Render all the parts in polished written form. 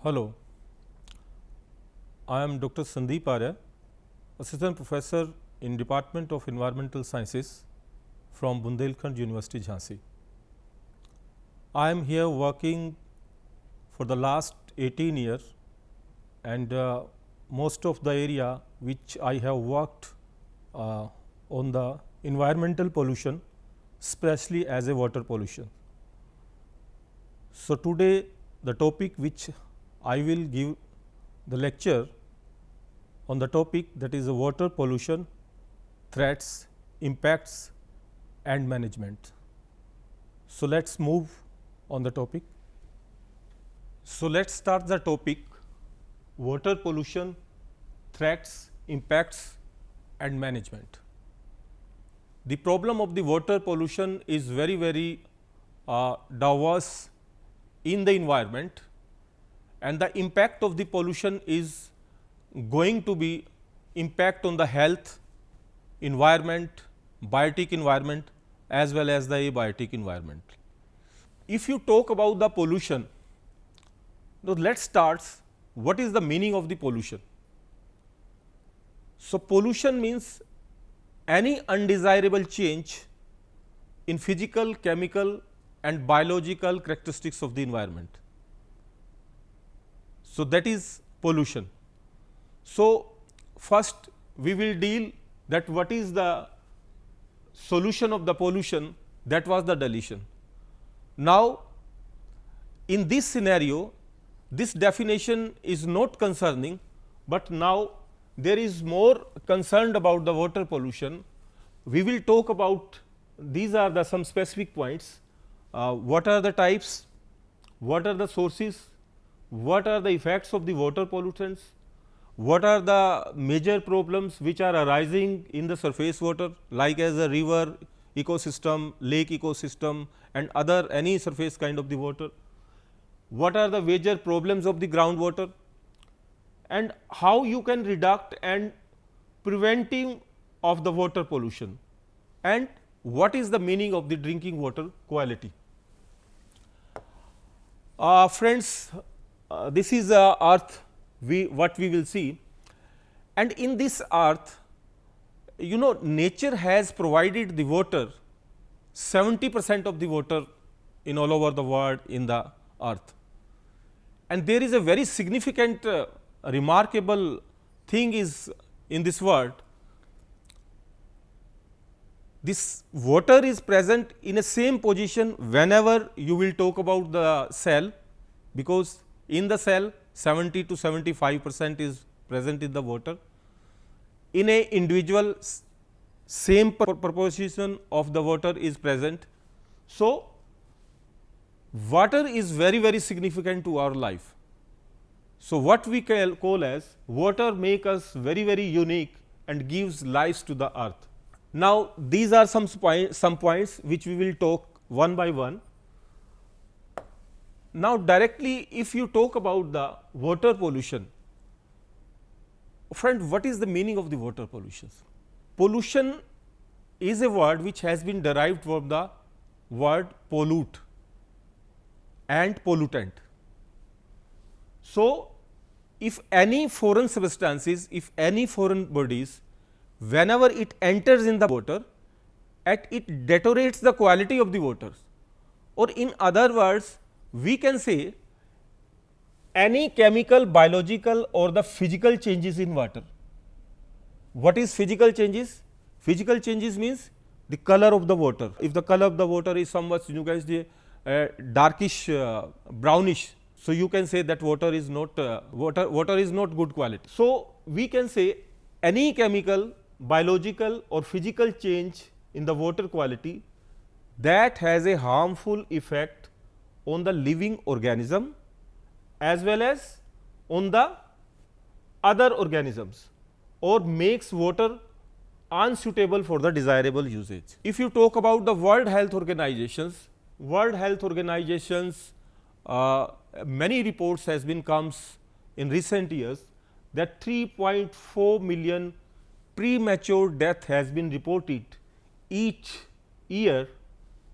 Hello, I am Dr. Sandeep Arya, Assistant Professor in Department of Environmental Sciences from Bundelkhand University, Jhansi. I am here working for the last 18 years and most of the area which I have worked on the environmental pollution, especially as a water pollution. So, today the topic which I will give the lecture on the topic, that is water pollution, threats, impacts and management. So, let us move on the topic. So, let us start the topic water pollution, threats, impacts and management. The problem of the water pollution is very diverse in the environment, and the impact of the pollution is going to be impact on the health, environment, biotic environment as well as the abiotic environment. If you talk about the pollution, now let us start what is the meaning of the pollution. So, pollution means any undesirable change in physical, chemical and biological characteristics of the environment. So, that is pollution. So, first we will deal that what is the solution of the pollution, that was the deletion. Now, in this scenario this definition is not concerning, but now there is more concerned about the water pollution. We will talk about these are the some specific points, what are the types, what are the sources, what are the effects of the water pollutants, what are the major problems which are arising in the surface water like as a river ecosystem, lake ecosystem and other any surface kind of the water, what are the major problems of the groundwater and how you can reduce and preventing of the water pollution, and what is the meaning of the drinking water quality. Friends, this is earth what we will see, and in this earth nature has provided the water 70% of the water in all over the world in the earth. And there is a very significant remarkable thing is in this world, this water is present in a same position whenever you will talk about the cell, because in the cell 70 to 75% is present in the water. In a individual same proportion of the water is present. So, water is very significant to our life. So, what we call as water make us very unique and gives life to the earth. Now, these are some points which we will talk one by one. Now, directly if you talk about the water pollution, friend, what is the meaning of the water pollution? Pollution is a word which has been derived from the word pollute and pollutant. So, if any foreign substances, if any foreign bodies, whenever it enters in the water, it deteriorates the quality of the water, or in other words we can say any chemical, biological or the physical changes in water. What is physical changes? Physical changes means the color of the water. If the color of the water is somewhat darkish brownish, so you can say that water is not good quality. So, we can say any chemical, biological or physical change in the water quality that has a harmful effect on the living organism as well as on the other organisms, or makes water unsuitable for the desirable usage. If you talk about the World Health Organizations, many reports has been comes in recent years that 3.4 million premature death has been reported each year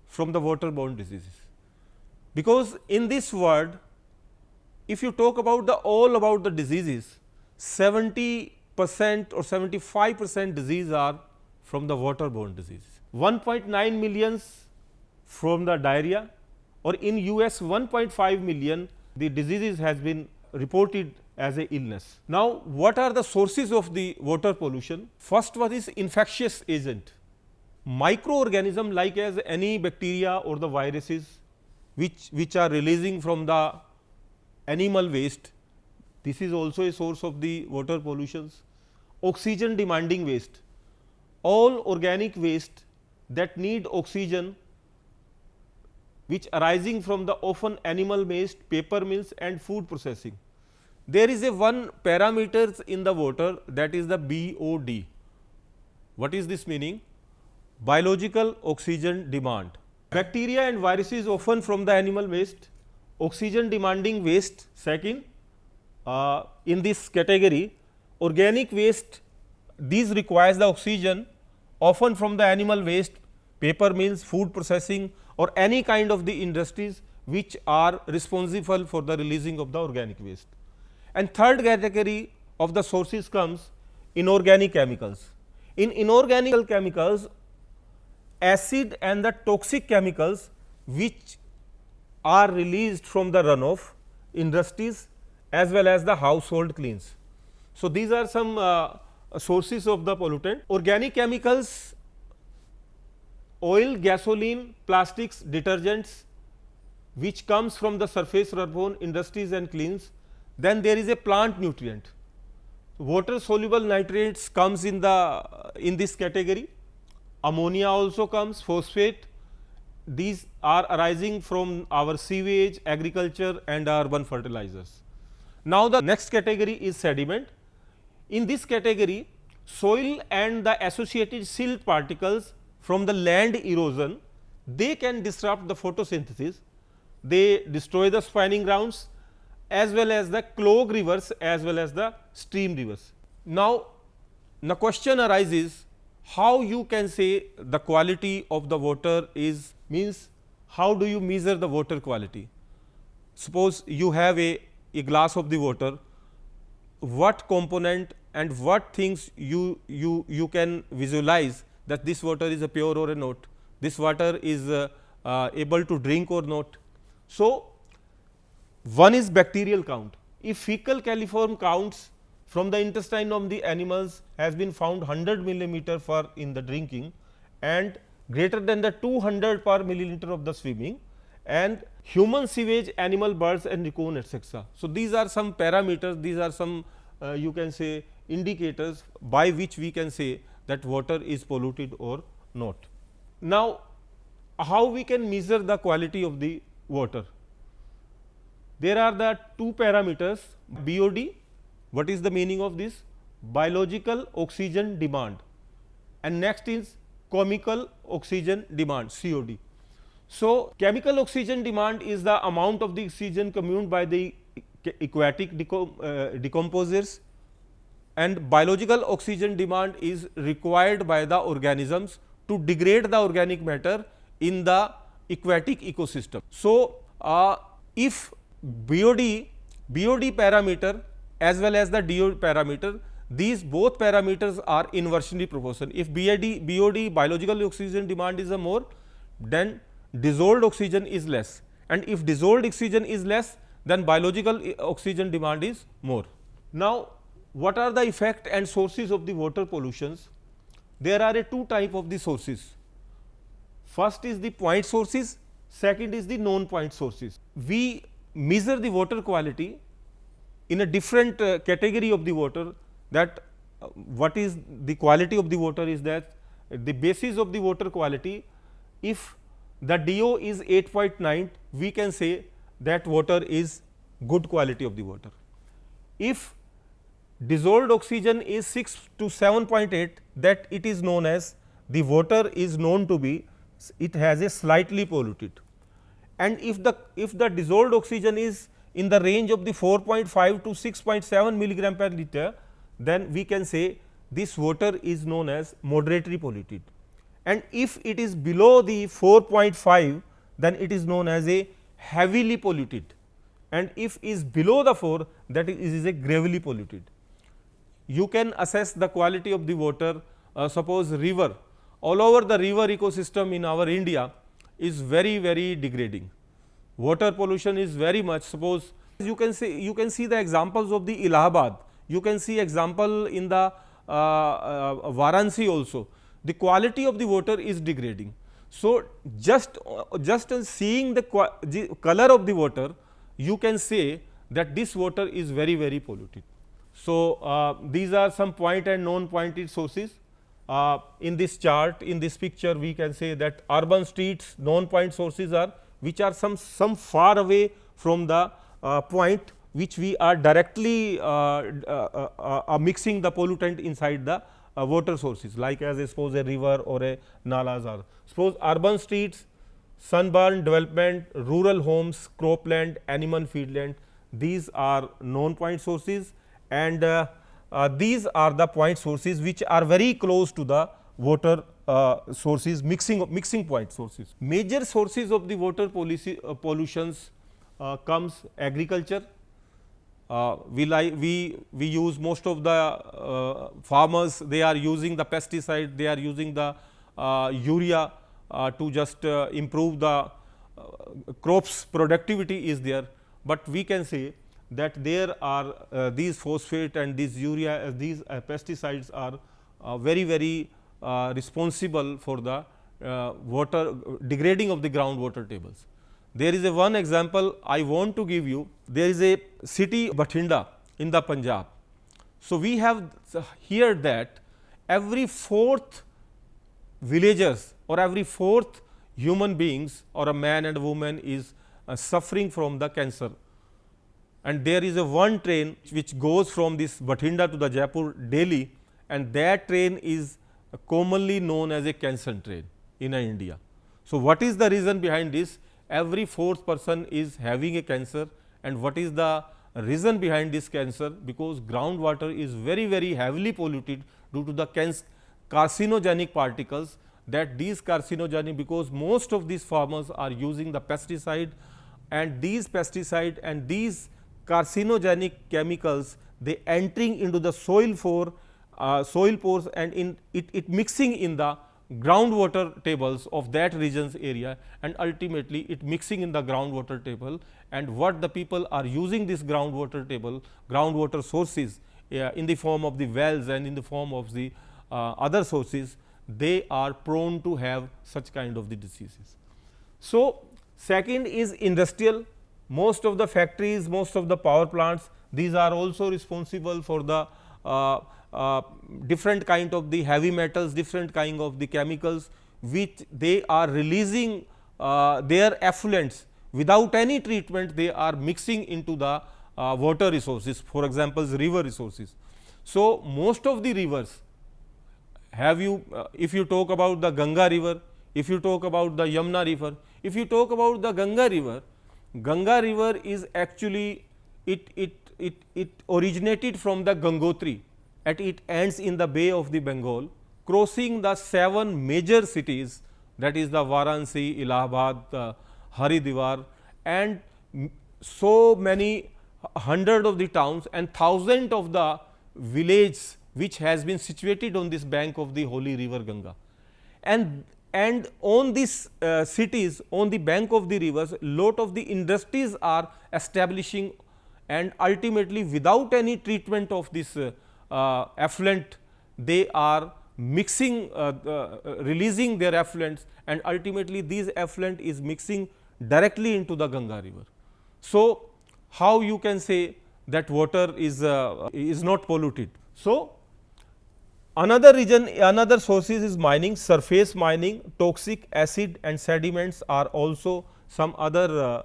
from the waterborne diseases. Because in this world if you talk about the all about the diseases, 70% or 75% disease are from the waterborne diseases. 1.9 millions from the diarrhea, or in US 1.5 million the diseases has been reported as a illness. Now, what are the sources of the water pollution? First one is infectious agent. Microorganism like as any bacteria or the viruses which are releasing from the animal waste, this is also a source of the water pollutions. Oxygen demanding waste, all organic waste that need oxygen which arising from the often animal waste, paper mills and food processing. There is a one parameters in the water, that is the BOD. What is this meaning? Biological oxygen demand. Bacteria and viruses often from the animal waste, oxygen demanding waste second. In this category, organic waste, these requires the oxygen often from the animal waste, paper mills, food processing or any kind of the industries which are responsible for the releasing of the organic waste. And third category of the sources comes inorganic chemicals. In inorganic chemicals, acid and the toxic chemicals which are released from the runoff, industries as well as the household cleans. So, these are some sources of the pollutant. Organic chemicals, oil, gasoline, plastics, detergents which comes from the surface runoff industries and cleans. Then there is a plant nutrient. Water soluble nitrates comes in this category. Ammonia also comes, phosphate. These are arising from our sewage, agriculture and urban fertilizers. Now, the next category is sediment. In this category, soil and the associated silt particles from the land erosion, they can disrupt the photosynthesis, they destroy the spawning grounds as well as the clog rivers as well as the stream rivers. Now, the question arises, how you can say the quality of the water is, means how do you measure the water quality? Suppose you have a glass of the water, what component and what things you can visualize that this water is a pure or a not, this water is able to drink or not. So, one is bacterial count. If fecal coliform counts from the intestine of the animals has been found 100 millimeter for in the drinking and greater than the 200 per milliliter of the swimming, and human sewage, animal, birds and raccoon etc. So, these are some parameters, these are some you can say indicators by which we can say that water is polluted or not. Now, how we can measure the quality of the water? There are the two parameters BOD. What is the meaning of this? Biological oxygen demand, and next is chemical oxygen demand COD. So, chemical oxygen demand is the amount of the oxygen consumed by the aquatic decomposers, and biological oxygen demand is required by the organisms to degrade the organic matter in the aquatic ecosystem. So, if BOD parameter as well as the DOD parameter, these both parameters are inversely proportional. If BOD biological oxygen demand is a more, then dissolved oxygen is less, and if dissolved oxygen is less, then biological oxygen demand is more. Now, what are the effect and sources of the water pollutions? There are two type of the sources. First is the point sources, second is the non point sources. We measure the water quality in a different category of the water, that what is the quality of the water is that the basis of the water quality, if the DO is 8.9, we can say that water is good quality of the water. If dissolved oxygen is 6 to 7.8, that it is known as the water is known to be, it has a slightly polluted. And if the dissolved oxygen is in the range of the 4.5 to 6.7 milligram per liter, then we can say this water is known as moderately polluted. And if it is below the 4.5, then it is known as a heavily polluted. and if is below the 4, that is a gravely polluted. You can assess the quality of the water, suppose river, all over the river ecosystem in our India is very degrading. Water pollution is very much, suppose you can see the examples of the Allahabad, you can see example in the Varanasi also. The quality of the water is degrading. So, just seeing the color of the water, you can say that this water is very polluted. So, these are some point and non pointed sources. In this chart, in this picture, we can say that urban streets non point sources are, which are some far away from the point which we are directly mixing the pollutant inside the water sources, like as suppose a river or a nalas are. Suppose urban streets, sunburn development, rural homes, cropland, animal feedland, these are known point sources, and these are the point sources which are very close to the water sources, mixing point sources. Major sources of the water pollutions comes agriculture. We use most of the farmers, they are using the pesticide, they are using the urea to just improve the crops productivity is there, but we can say that there are these phosphate and these urea, these pesticides are very responsible for the water degrading of the groundwater tables. There is a one example I want to give you. There is a city Bathinda in the Punjab. So, we have here that every 4th villagers or every 4th human beings or a man and a woman is suffering from the cancer, and there is a one train which goes from this Bathinda to the Jaipur daily, and that train is commonly known as a cancer train in India. So, what is the reason behind this? Every 4th person is having a cancer, and what is the reason behind this cancer? Because groundwater is very heavily polluted due to the carcinogenic particles, that these carcinogenic, because most of these farmers are using the pesticide, and these pesticide and these carcinogenic chemicals, they entering into the soil pores and it mixing in the groundwater tables of that region's area, and ultimately it mixing in the groundwater table, and what the people are using this groundwater table, groundwater sources in the form of the wells and in the form of the other sources, they are prone to have such kind of the diseases. So, second is industrial. Most of the factories, most of the power plants, these are also responsible for the different kind of the heavy metals, different kind of the chemicals, which they are releasing their effluents without any treatment, they are mixing into the water resources, for example, river resources. So, most of the rivers, have you if you talk about the Ganga river, if you talk about the Yamuna river, if you talk about the Ganga river is actually it originated from the Gangotri, and it ends in the Bay of the Bengal, crossing the 7 major cities, that is the Varanasi, Allahabad, Haridwar, and so many hundred of the towns and thousand of the villages which has been situated on this bank of the holy river Ganga. And on these cities, on the bank of the rivers, lot of the industries are establishing, and ultimately without any treatment of this effluent, they are mixing, releasing their effluents, and ultimately these effluent is mixing directly into the Ganga river. So, how you can say that water is not polluted? So, another reason, another sources is mining, surface mining, toxic acid and sediments are also some other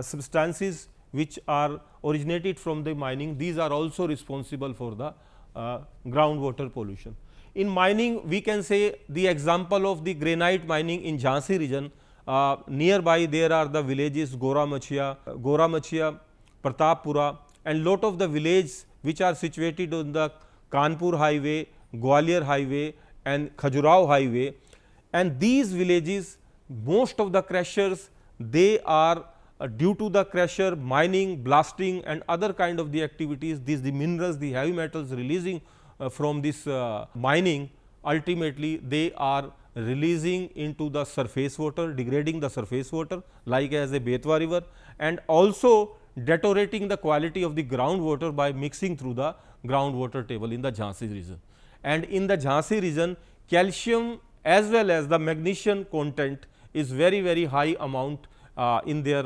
substances which are originated from the mining. These are also responsible for the groundwater pollution. In mining, we can say the example of the granite mining in Jhansi region. Nearby there are the villages Goramachia, Pratappura, and lot of the villages which are situated on the Kanpur highway, Gwalior highway and Khajuraho highway, and these villages, most of the crushers, they are due to the crusher, mining, blasting and other kind of the activities, the minerals, the heavy metals releasing from this mining, ultimately they are releasing into the surface water, degrading the surface water like as a Betwa river, and also deteriorating the quality of the groundwater by mixing through the groundwater table in the Jhansi region. And in the Jhansi region, calcium as well as the magnesium content is very high amount in their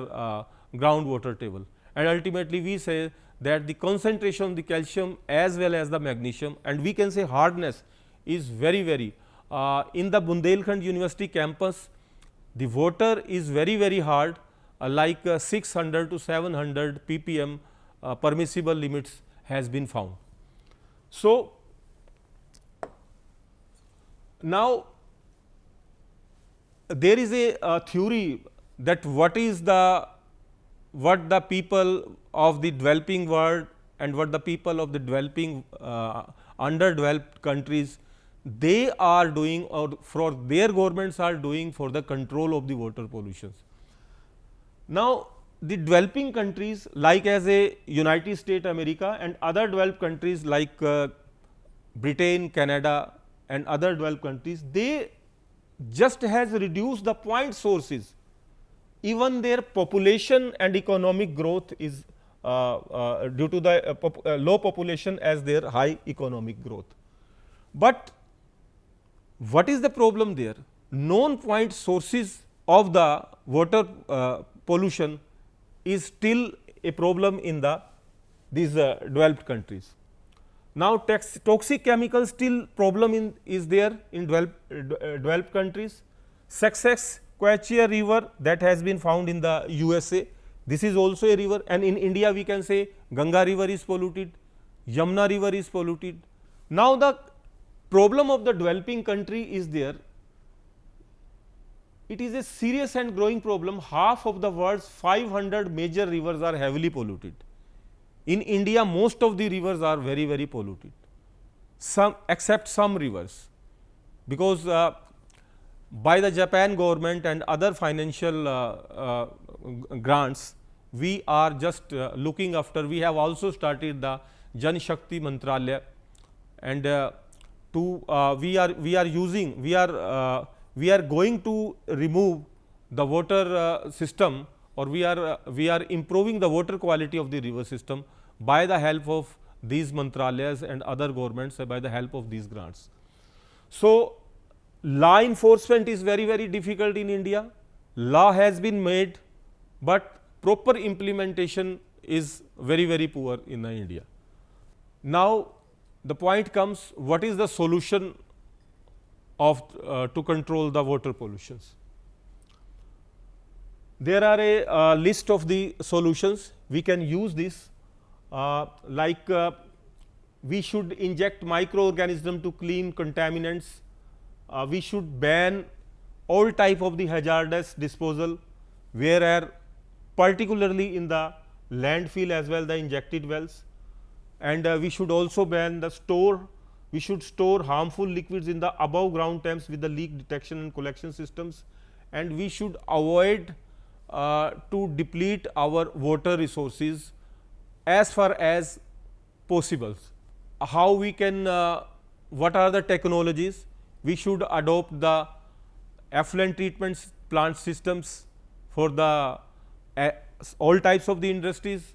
groundwater table. And ultimately we say that the concentration of the calcium as well as the magnesium, and we can say hardness, is very in the Bundelkhand University campus, the water is very hard, like 600 to 700 ppm permissible limits has been found. So, now there is a theory that what the people of the developing world and what the people of the developing underdeveloped countries, they are doing or for their governments are doing for the control of the water pollutions. Now, the developing countries like as a United States America and other developed countries like Britain, Canada and other developed countries, they just has reduced the point sources. Even their population and economic growth is due to the low population as their high economic growth. But what is the problem there? Known point sources of the water pollution is still a problem in these developed countries. Now, toxic chemicals still problem is there in developed countries. Sussex-Quachia river that has been found in the USA. This is also a river, and in India we can say Ganga river is polluted, Yamuna river is polluted. Now, the problem of the developing country is there. It is a serious and growing problem. Half of the world's 500 major rivers are heavily polluted. In India, most of the rivers are very polluted, except some rivers, because by the Japan government and other financial grants, we are just looking after. We have also started the Jan Shakti Mantralaya, and we are going to remove the water system, or we are improving the water quality of the river system by the help of these mantralayas and other governments, by the help of these grants. So, law enforcement is very difficult in India. Law has been made, but proper implementation is very poor in India. Now, the point comes, what is the solution of to control the water pollutions? There are a list of the solutions. We can use this, we should inject microorganism to clean contaminants. We should ban all type of the hazardous disposal, where particularly in the landfill as well the injected wells, and we should also ban the we should store harmful liquids in the above ground tanks with the leak detection and collection systems, and we should avoid to deplete our water resources as far as possible. How we can, what are the technologies? We should adopt the effluent treatment plant systems for the all types of the industries,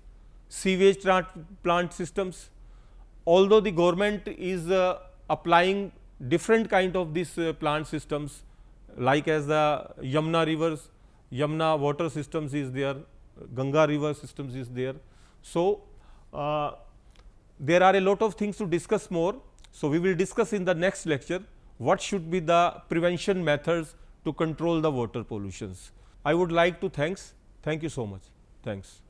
sewage plant systems. Although the government is applying different kind of these plant systems, like as the Yamuna water systems is there, Ganga river systems is there. So, there are a lot of things to discuss more. So, we will discuss in the next lecture what should be the prevention methods to control the water pollutions. I would like to thank you so much. Thanks.